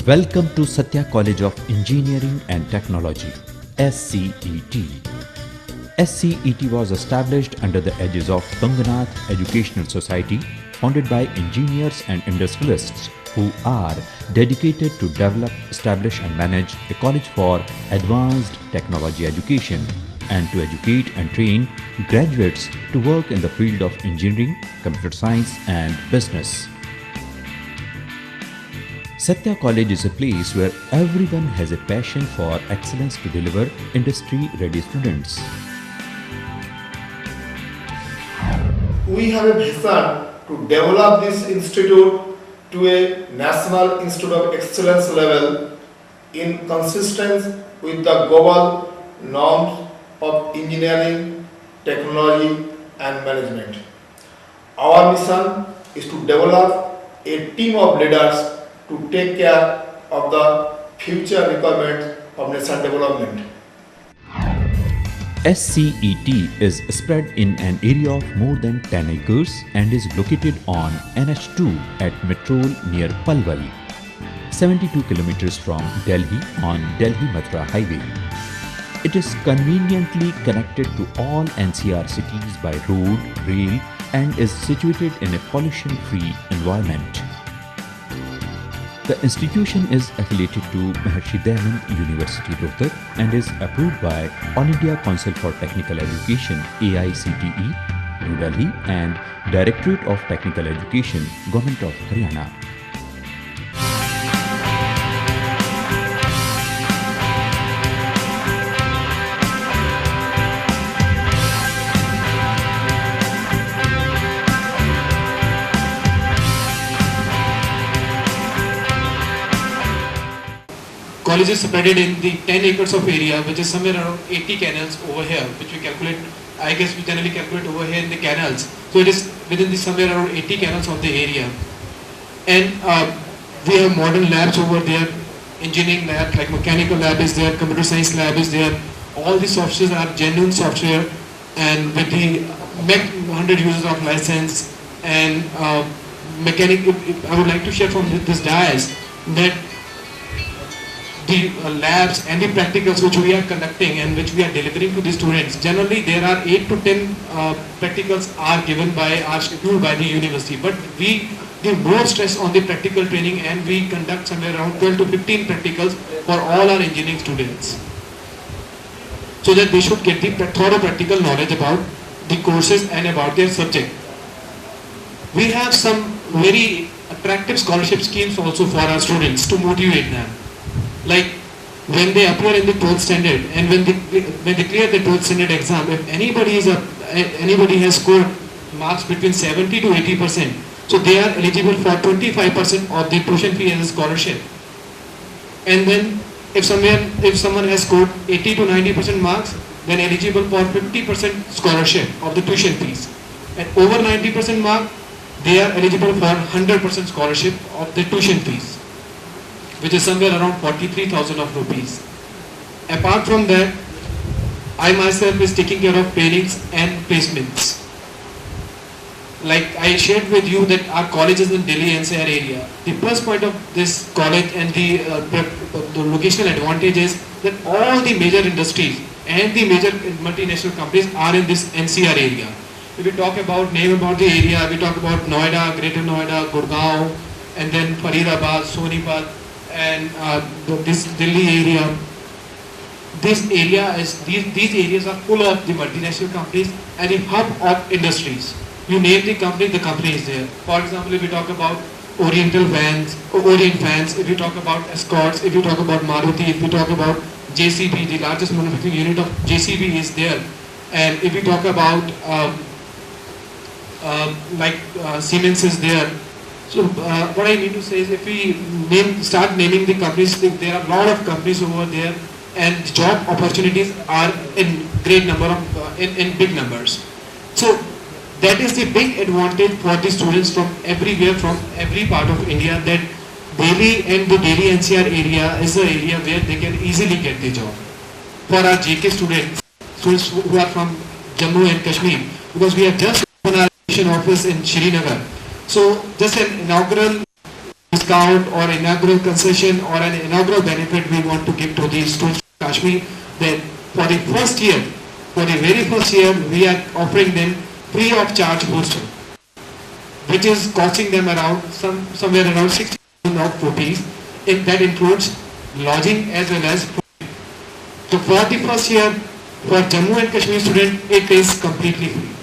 Welcome to Satya College of Engineering and Technology, SCET. SCET was established under the aegis of Tunganath Educational Society, founded by engineers and industrialists who are dedicated to develop, establish and manage a college for advanced technology education and to educate and train graduates to work in the field of engineering, computer science and business. Satya College is a place where everyone has a passion for excellence to deliver industry-ready students. We have a vision to develop this institute to a national institute of excellence level in consistence with the global norms of engineering, technology and management. Our mission is to develop a team of leaders to take care of the future requirements of nation development. SCET is spread in an area of more than 10 acres and is located on NH2 at Metrol near Palwal, 72 kilometers from Delhi on Delhi-Mathura highway. It is conveniently connected to all NCR cities by road, rail and is situated in a pollution-free environment. The institution is affiliated to Maharshi Dayanand University, Rohtak and is approved by All India Council for Technical Education AICTE, New Delhi and Directorate of Technical Education, Government of Haryana. College is separated in the 10 acres of area, which is somewhere around 80 canals over here, which we calculate, I guess we generally calculate over here in the canals. So it is within the somewhere around 80 canals of the area. And we have modern labs over there, engineering lab, like mechanical lab is there, computer science lab is there. All the softwares are genuine software and with the MEC 100 users of license and mechanic. I would like to share from this dais that the labs and the practicals which we are conducting and which we are delivering to the students, generally there are 8 to 10 practicals are given by our schedule by the university, but we give more stress on the practical training and we conduct somewhere around 12 to 15 practicals for all our engineering students so that they should get the thorough practical knowledge about the courses and about their subject. We have some very attractive scholarship schemes also for our students to motivate them. Like when they appear in the 12th standard and when they clear the 12th standard exam, if anybody has scored marks between 70 to 80%, so they are eligible for 25% of the tuition fee as a scholarship. And then if someone has scored 80 to 90% marks, then eligible for 50% scholarship of the tuition fees. And over 90% mark, they are eligible for 100% scholarship of the tuition fees, which is somewhere around 43,000 of rupees. Apart from that, I myself is taking care of trainings and placements. Like I shared with you that our college is in Delhi NCR area. The plus point of this college and the locational advantage is that all the major industries and the major multinational companies are in this NCR area. If we talk about the area, we talk about Noida, Greater Noida, Gurgaon, and then Faridabad, Sonipat, and this Delhi area. These areas are full of the multinational companies and the hub of industries. You name the company is there. For example, if we talk about Orient Fans, if you talk about Escorts, if you talk about Maruti, if you talk about JCB, the largest manufacturing unit of JCB is there. And if we talk about Siemens is there. So what I mean to say is if we start naming the companies, there are a lot of companies over there and job opportunities are in great number of, in big numbers. So that is the big advantage for the students from everywhere, from every part of India, that Delhi and the Delhi NCR area is an area where they can easily get the job. For our JK students who are from Jammu and Kashmir, because we have just opened our office in Srinagar. So just an inaugural discount or inaugural concession or an inaugural benefit we want to give to the students of Kashmir, that for the first year, for the very first year, we are offering them free of charge hostel, which is costing them around somewhere around 60,000 rupees. If that includes lodging as well as food. So for the first year, for Jammu and Kashmir student, it is completely free.